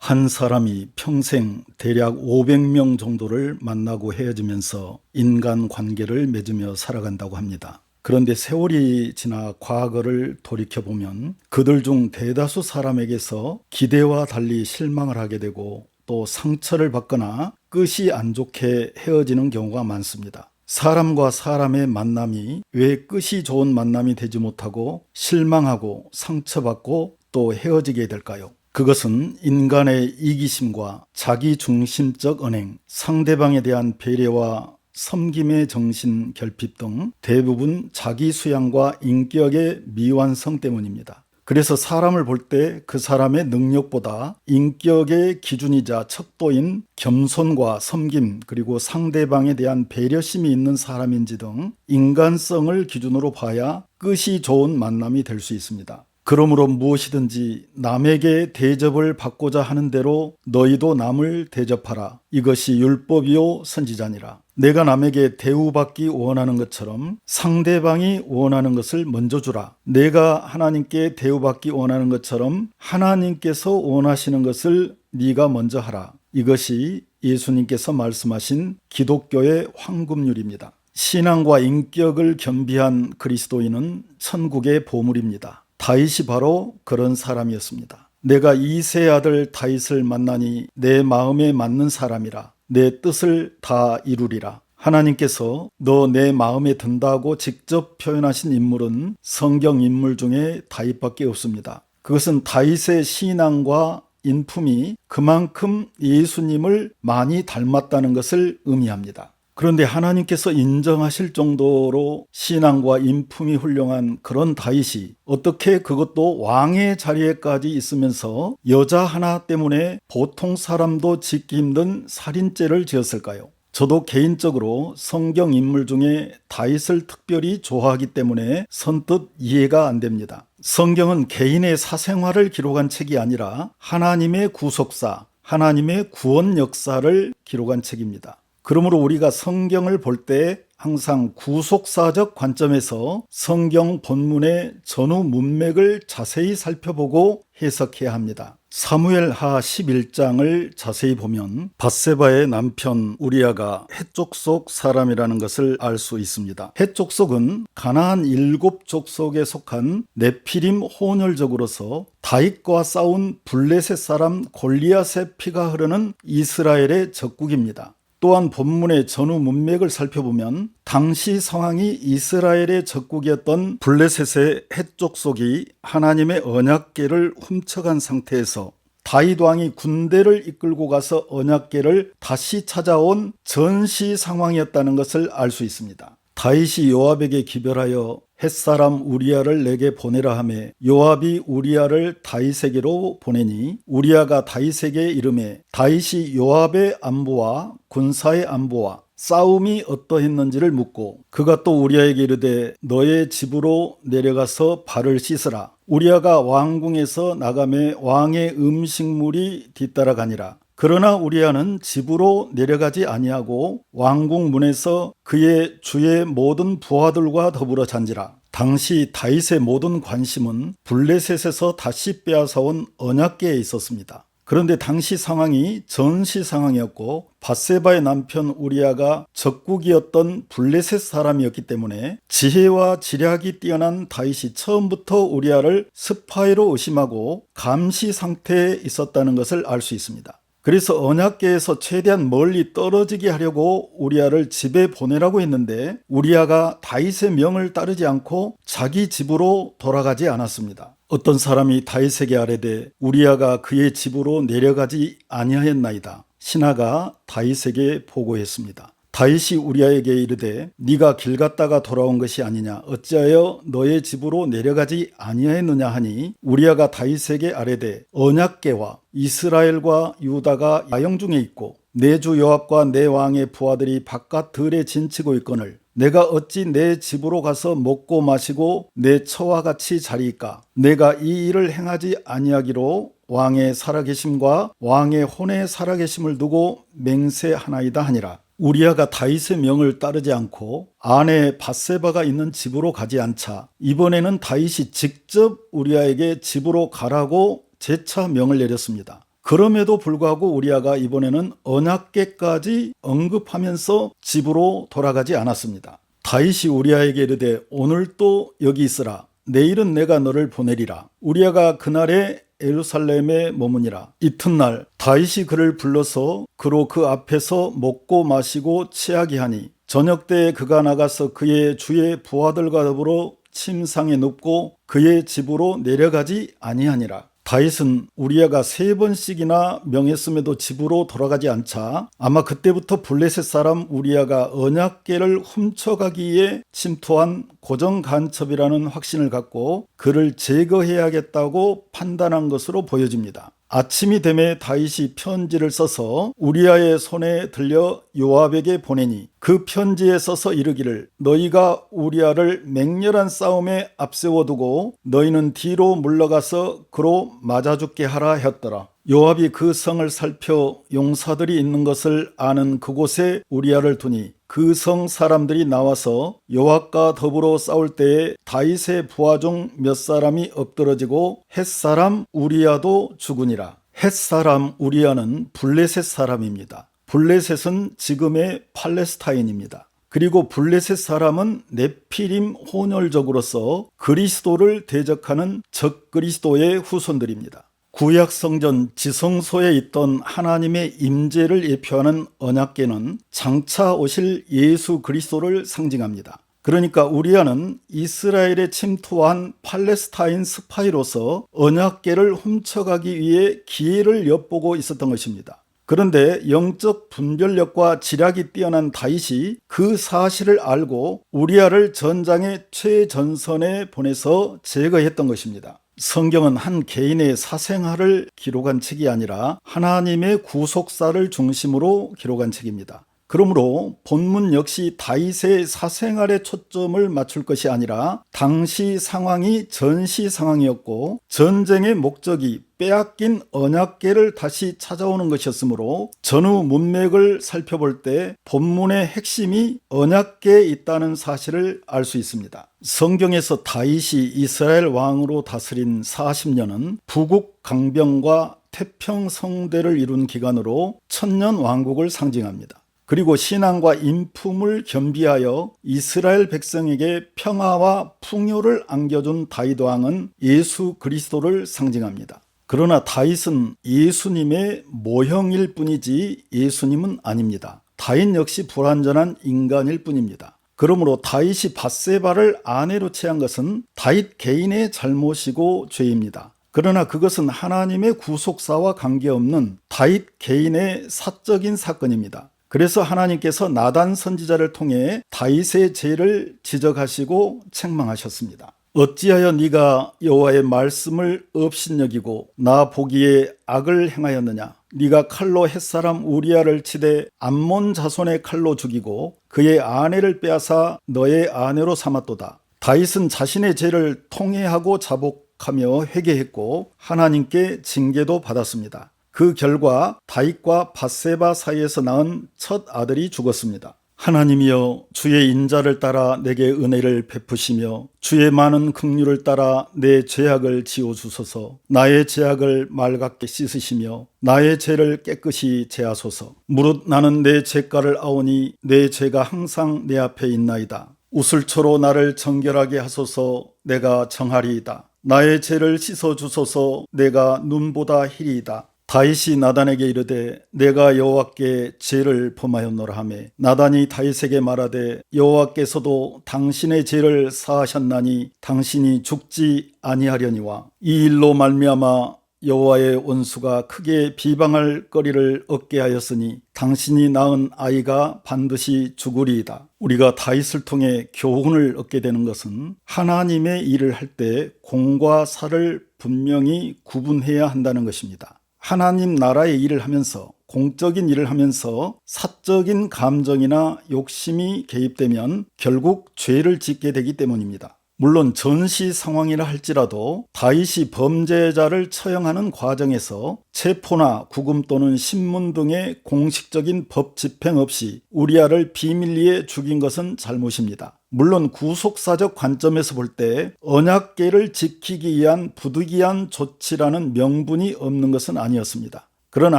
한 사람이 평생 대략 500명 정도를 만나고 헤어지면서 인간관계를 맺으며 살아간다고 합니다. 그런데 세월이 지나 과거를 돌이켜보면 그들 중 대다수 사람에게서 기대와 달리 실망을 하게 되고 또 상처를 받거나 끝이 안 좋게 헤어지는 경우가 많습니다. 사람과 사람의 만남이 왜 끝이 좋은 만남이 되지 못하고 실망하고 상처받고 또 헤어지게 될까요? 그것은 인간의 이기심과 자기중심적 언행, 상대방에 대한 배려와 섬김의 정신 결핍 등 대부분 자기 수양과 인격의 미완성 때문입니다. 그래서 사람을 볼 때 그 사람의 능력보다 인격의 기준이자 척도인 겸손과 섬김 그리고 상대방에 대한 배려심이 있는 사람인지 등 인간성을 기준으로 봐야 끝이 좋은 만남이 될 수 있습니다. 그러므로 무엇이든지 남에게 대접을 받고자 하는 대로 너희도 남을 대접하라. 이것이 율법이요 선지자니라. 내가 남에게 대우받기 원하는 것처럼 상대방이 원하는 것을 먼저 주라. 내가 하나님께 대우받기 원하는 것처럼 하나님께서 원하시는 것을 네가 먼저 하라. 이것이 예수님께서 말씀하신 기독교의 황금률입니다. 신앙과 인격을 겸비한 그리스도인은 천국의 보물입니다. 다윗이 바로 그런 사람이었습니다. 내가 이새의 아들 다윗을 만나니 내 마음에 맞는 사람이라. 내 뜻을 다 이루리라. 하나님께서 너 내 마음에 든다고 직접 표현하신 인물은 성경 인물 중에 다윗밖에 없습니다. 그것은 다윗의 신앙과 인품이 그만큼 예수님을 많이 닮았다는 것을 의미합니다. 그런데 하나님께서 인정하실 정도로 신앙과 인품이 훌륭한 그런 다윗이 어떻게 그것도 왕의 자리에까지 있으면서 여자 하나 때문에 보통 사람도 짓기 힘든 살인죄를 지었을까요? 저도 개인적으로 성경 인물 중에 다윗을 특별히 좋아하기 때문에 선뜻 이해가 안 됩니다. 성경은 개인의 사생활을 기록한 책이 아니라 하나님의 구속사, 하나님의 구원 역사를 기록한 책입니다. 그러므로 우리가 성경을 볼 때 항상 구속사적 관점에서 성경 본문의 전후 문맥을 자세히 살펴보고 해석해야 합니다. 사무엘하 11장을 자세히 보면 밧세바의 남편 우리아가 헷 족속 사람이라는 것을 알 수 있습니다. 헷 족속은 가나안 7족속에 속한 네피림 혼혈족으로서 다윗과 싸운 블레셋 사람 골리앗의 피가 흐르는 이스라엘의 적국입니다. 또한 본문의 전후 문맥을 살펴보면 당시 상황이 이스라엘의 적국이었던 블레셋의 헷 족속이 하나님의 언약궤를 훔쳐간 상태에서 다윗 왕이 군대를 이끌고 가서 언약궤를 다시 찾아온 전시 상황이었다는 것을 알 수 있습니다. 다윗이 요압에게 기별하여 헷사람 우리아를 내게 보내라 하매 요압이 우리아를 다윗에게로 보내니 우리아가 다윗에게 이르매 다윗이 요압의 안부와 군사의 안부와 싸움이 어떠했는지를 묻고 그가 또 우리아에게 이르되 너의 집으로 내려가서 발을 씻으라. 우리아가 왕궁에서 나가매 왕의 음식물이 뒤따라가니라. 그러나 우리아는 집으로 내려가지 아니하고 왕궁 문에서 그의 주의 모든 부하들과 더불어 잔지라. 당시 다윗의 모든 관심은 블레셋에서 다시 빼앗아온 언약궤에 있었습니다. 그런데 당시 상황이 전시 상황이었고 밧세바의 남편 우리아가 적국이었던 블레셋 사람이었기 때문에 지혜와 지략이 뛰어난 다윗이 처음부터 우리아를 스파이로 의심하고 감시 상태에 있었다는 것을 알 수 있습니다. 그래서 언약궤에서 최대한 멀리 떨어지게 하려고 우리아를 집에 보내라고 했는데 우리아가 다윗의 명을 따르지 않고 자기 집으로 돌아가지 않았습니다. 어떤 사람이 다윗에게 아뢰되 우리아가 그의 집으로 내려가지 아니하였나이다. 신하가 다윗에게 보고했습니다. 다윗이 우리아에게 이르되 네가 길 갔다가 돌아온 것이 아니냐 어찌하여 너의 집으로 내려가지 아니하였느냐 하니 우리아가 다윗에게 아뢰되 언약궤와 이스라엘과 유다가 야영 중에 있고 내 주 요압과 내 왕의 부하들이 바깥 들에 진치고 있거늘 내가 어찌 내 집으로 가서 먹고 마시고 내 처와 같이 자리이까 내가 이 일을 행하지 아니하기로 왕의 살아계심과 왕의 혼의 살아계심을 두고 맹세하나이다 하니라. 우리아가 다윗의 명을 따르지 않고 아내 밧세바가 있는 집으로 가지 않자 이번에는 다윗이 직접 우리아에게 집으로 가라고 재차 명을 내렸습니다. 그럼에도 불구하고 우리아가 이번에는 언약궤까지 언급하면서 집으로 돌아가지 않았습니다. 다윗이 우리아에게 이르되 오늘 또 여기 있으라. 내일은 내가 너를 보내리라. 우리아가 그날에 예루살렘에 머무니라. 이튿날 다윗이 그를 불러서 그로 그 앞에서 먹고 마시고 취하게 하니 저녁 때에 그가 나가서 그의 주의 부하들과 더불어 침상에 눕고 그의 집으로 내려가지 아니하니라. 다윗은 우리아가 3번씩이나 명했음에도 집으로 돌아가지 않자 아마 그때부터 블레셋 사람 우리아가 언약궤를 훔쳐가기 위해 침투한 고정 간첩이라는 확신을 갖고 그를 제거해야겠다고 판단한 것으로 보여집니다. 아침이 되매 다윗이 편지를 써서 우리아의 손에 들려 요압에게 보내니 그 편지에 써서 이르기를 너희가 우리아를 맹렬한 싸움에 앞세워두고 너희는 뒤로 물러가서 그로 맞아 죽게 하라 했더라. 요압이 그 성을 살펴 용사들이 있는 것을 아는 그곳에 우리아를 두니 그 성 사람들이 나와서 요압과 더불어 싸울 때에 다윗의 부하 중 몇 사람이 엎드러지고 헷사람 우리아도 죽으니라. 헷사람 우리아는 블레셋 사람입니다. 블레셋은 지금의 팔레스타인입니다. 그리고 블레셋 사람은 네피림 혼혈족으로서 그리스도를 대적하는 적그리스도의 후손들입니다. 구약 성전 지성소에 있던 하나님의 임재를 예표하는 언약궤는 장차 오실 예수 그리스도를 상징합니다. 그러니까 우리아는 이스라엘에 침투한 팔레스타인 스파이로서 언약궤를 훔쳐가기 위해 기회를 엿보고 있었던 것입니다. 그런데 영적 분별력과 지략이 뛰어난 다윗이 그 사실을 알고 우리아를 전장의 최전선에 보내서 제거했던 것입니다. 성경은 한 개인의 사생활을 기록한 책이 아니라 하나님의 구속사를 중심으로 기록한 책입니다. 그러므로 본문 역시 다윗의 사생활에 초점을 맞출 것이 아니라 당시 상황이 전시 상황이었고 전쟁의 목적이 빼앗긴 언약궤를 다시 찾아오는 것이었으므로 전후 문맥을 살펴볼 때 본문의 핵심이 언약궤에 있다는 사실을 알 수 있습니다. 성경에서 다윗이 이스라엘 왕으로 다스린 40년은 부국 강병과 태평성대를 이룬 기간으로 천년 왕국을 상징합니다. 그리고 신앙과 인품을 겸비하여 이스라엘 백성에게 평화와 풍요를 안겨준 다윗 왕은 예수 그리스도를 상징합니다. 그러나 다윗은 예수님의 모형일 뿐이지 예수님은 아닙니다. 다윗 역시 불완전한 인간일 뿐입니다. 그러므로 다윗이 밧세바를 아내로 취한 것은 다윗 개인의 잘못이고 죄입니다. 그러나 그것은 하나님의 구속사와 관계없는 다윗 개인의 사적인 사건입니다. 그래서 하나님께서 나단 선지자를 통해 다윗의 죄를 지적하시고 책망하셨습니다. 어찌하여 네가 여호와의 말씀을 업신여기고 나 보기에 악을 행하였느냐? 네가 칼로 헷사람 우리아를 치되 암몬 자손의 칼로 죽이고 그의 아내를 빼앗아 너의 아내로 삼았도다. 다윗은 자신의 죄를 통회하고 자복하며 회개했고 하나님께 징계도 받았습니다. 그 결과 다윗과 밧세바 사이에서 낳은 첫 아들이 죽었습니다. 하나님이여 주의 인자를 따라 내게 은혜를 베푸시며 주의 많은 긍휼을 따라 내 죄악을 지워주소서. 나의 죄악을 맑게 씻으시며 나의 죄를 깨끗이 제하소서. 무릇 나는 내 죄가를 아오니 내 죄가 항상 내 앞에 있나이다. 우슬초로 나를 정결하게 하소서. 내가 정하리이다. 나의 죄를 씻어주소서. 내가 눈보다 희리이다. 다윗이 나단에게 이르되 내가 여호와께 죄를 범하였노라 하며 나단이 다윗에게 말하되 여호와께서도 당신의 죄를 사하셨나니 당신이 죽지 아니하려니와 이 일로 말미암아 여호와의 원수가 크게 비방할 거리를 얻게 하였으니 당신이 낳은 아이가 반드시 죽으리이다. 우리가 다윗을 통해 교훈을 얻게 되는 것은 하나님의 일을 할 때 공과 사를 분명히 구분해야 한다는 것입니다. 하나님 나라의 일을 하면서 공적인 일을 하면서 사적인 감정이나 욕심이 개입되면 결국 죄를 짓게 되기 때문입니다. 물론 전시 상황이라 할지라도 다윗이 범죄자를 처형하는 과정에서 체포나 구금 또는 신문 등의 공식적인 법 집행 없이 우리아를 비밀리에 죽인 것은 잘못입니다. 물론 구속사적 관점에서 볼 때 언약궤를 지키기 위한 부득이한 조치라는 명분이 없는 것은 아니었습니다. 그러나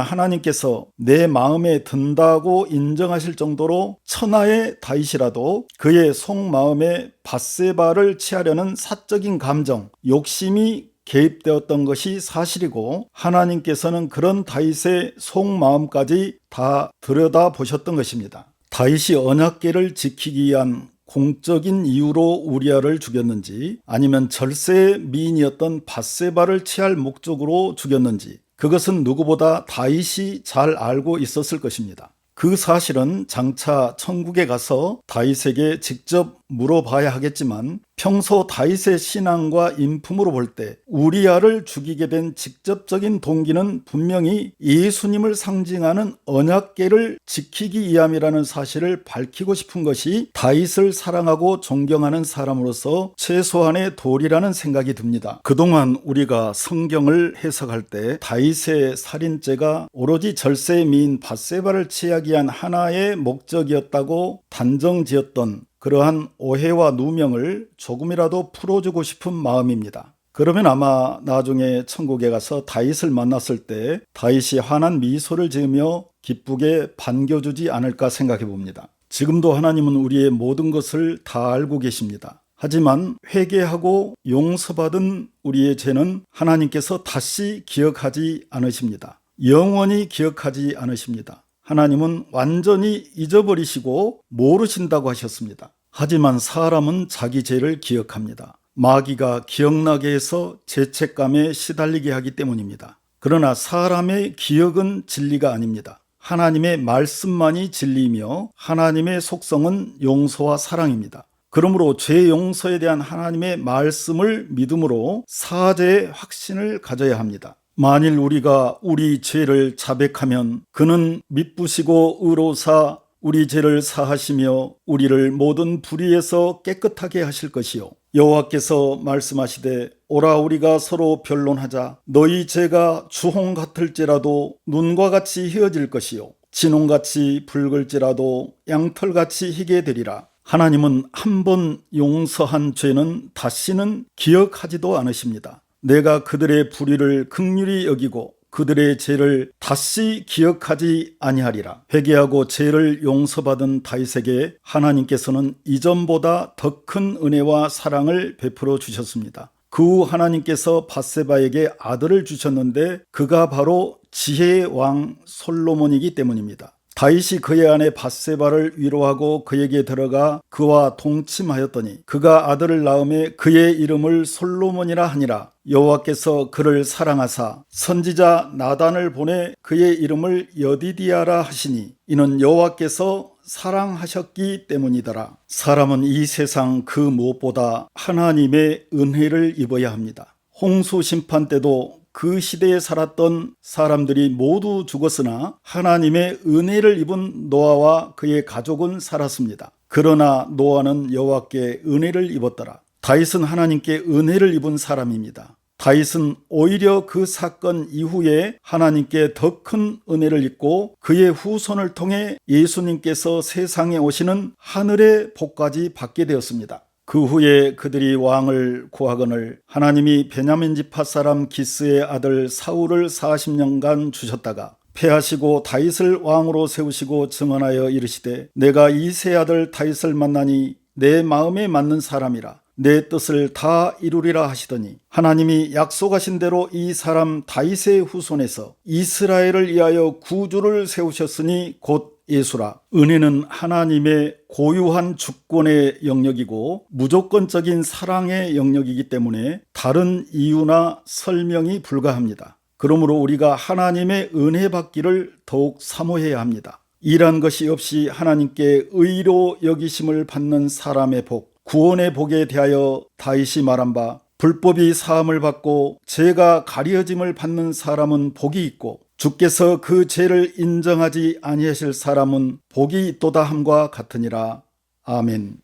하나님께서 내 마음에 든다고 인정하실 정도로 천하의 다윗이라도 그의 속마음에 밧세바를 취하려는 사적인 감정, 욕심이 개입되었던 것이 사실이고, 하나님께서는 그런 다윗의 속마음까지 다 들여다보셨던 것입니다. 다윗이 언약궤를 지키기 위한 공적인 이유로 우리아를 죽였는지, 아니면 절세의 미인이었던 밧세바를 취할 목적으로 죽였는지, 그것은 누구보다 다윗이 잘 알고 있었을 것입니다. 그 사실은 장차 천국에 가서 다윗에게 직접 물어봐야 하겠지만, 평소 다윗의 신앙과 인품으로 볼 때 우리아를 죽이게 된 직접적인 동기는 분명히 예수님을 상징하는 언약궤를 지키기 위함이라는 사실을 밝히고 싶은 것이 다윗을 사랑하고 존경하는 사람으로서 최소한의 도리라는 생각이 듭니다. 그동안 우리가 성경을 해석할 때 다윗의 살인죄가 오로지 절세의 미인 밧세바를 취하기 위한 하나의 목적이었다고 단정지었던 그러한 오해와 누명을 조금이라도 풀어주고 싶은 마음입니다. 그러면 아마 나중에 천국에 가서 다윗을 만났을 때 다윗이 환한 미소를 지으며 기쁘게 반겨주지 않을까 생각해 봅니다. 지금도 하나님은 우리의 모든 것을 다 알고 계십니다. 하지만 회개하고 용서받은 우리의 죄는 하나님께서 다시 기억하지 않으십니다. 영원히 기억하지 않으십니다. 하나님은 완전히 잊어버리시고 모르신다고 하셨습니다. 하지만 사람은 자기 죄를 기억합니다. 마귀가 기억나게 해서 죄책감에 시달리게 하기 때문입니다. 그러나 사람의 기억은 진리가 아닙니다. 하나님의 말씀만이 진리이며 하나님의 속성은 용서와 사랑입니다. 그러므로 죄 용서에 대한 하나님의 말씀을 믿음으로 사죄의 확신을 가져야 합니다. 만일 우리가 우리 죄를 자백하면 그는 미쁘시고 의로사 우리 죄를 사하시며 우리를 모든 불의에서 깨끗하게 하실 것이요, 여호와께서 말씀하시되 오라 우리가 서로 변론하자. 너희 죄가 주홍 같을지라도 눈과 같이 희어질 것이요 진홍같이 붉을지라도 양털같이 희게 되리라. 하나님은 한 번 용서한 죄는 다시는 기억하지도 않으십니다. 내가 그들의 불의를 긍휼히 여기고 그들의 죄를 다시 기억하지 아니하리라. 회개하고 죄를 용서받은 다윗에게 하나님께서는 이전보다 더 큰 은혜와 사랑을 베풀어 주셨습니다. 그 후 하나님께서 밧세바에게 아들을 주셨는데 그가 바로 지혜의 왕 솔로몬이기 때문입니다. 다윗이 그의 아내 밧세바를 위로하고 그에게 들어가 그와 동침하였더니 그가 아들을 낳음에 그의 이름을 솔로몬이라 하니라. 여호와께서 그를 사랑하사 선지자 나단을 보내 그의 이름을 여디디아라 하시니 이는 여호와께서 사랑하셨기 때문이더라. 사람은 이 세상 그 무엇보다 하나님의 은혜를 입어야 합니다. 홍수 심판 때도 그 시대에 살았던 사람들이 모두 죽었으나 하나님의 은혜를 입은 노아와 그의 가족은 살았습니다. 그러나 노아는 여호와께 은혜를 입었더라. 다윗은 하나님께 은혜를 입은 사람입니다. 다윗은 오히려 그 사건 이후에 하나님께 더 큰 은혜를 입고 그의 후손을 통해 예수님께서 세상에 오시는 하늘의 복까지 받게 되었습니다. 그 후에 그들이 왕을 구하거늘 하나님이 베냐민 지파 사람 기스의 아들 사울을 40년간 주셨다가 패하시고 다윗을 왕으로 세우시고 증언하여 이르시되 내가 이 세 아들 다윗을 만나니 내 마음에 맞는 사람이라 내 뜻을 다 이루리라 하시더니 하나님이 약속하신 대로 이 사람 다윗의 후손에서 이스라엘을 위하여 구주를 세우셨으니 곧 예수라. 은혜는 하나님의 고유한 주권의 영역이고 무조건적인 사랑의 영역이기 때문에 다른 이유나 설명이 불가합니다. 그러므로 우리가 하나님의 은혜 받기를 더욱 사모해야 합니다. 이란 것이 없이 하나님께 의로 여기심을 받는 사람의 복, 구원의 복에 대하여 다윗이 말한 바 불법이 사함을 받고 죄가 가려짐을 받는 사람은 복이 있고 주께서 그 죄를 인정하지 아니하실 사람은 복이 있도다 함과 같으니라. 아멘.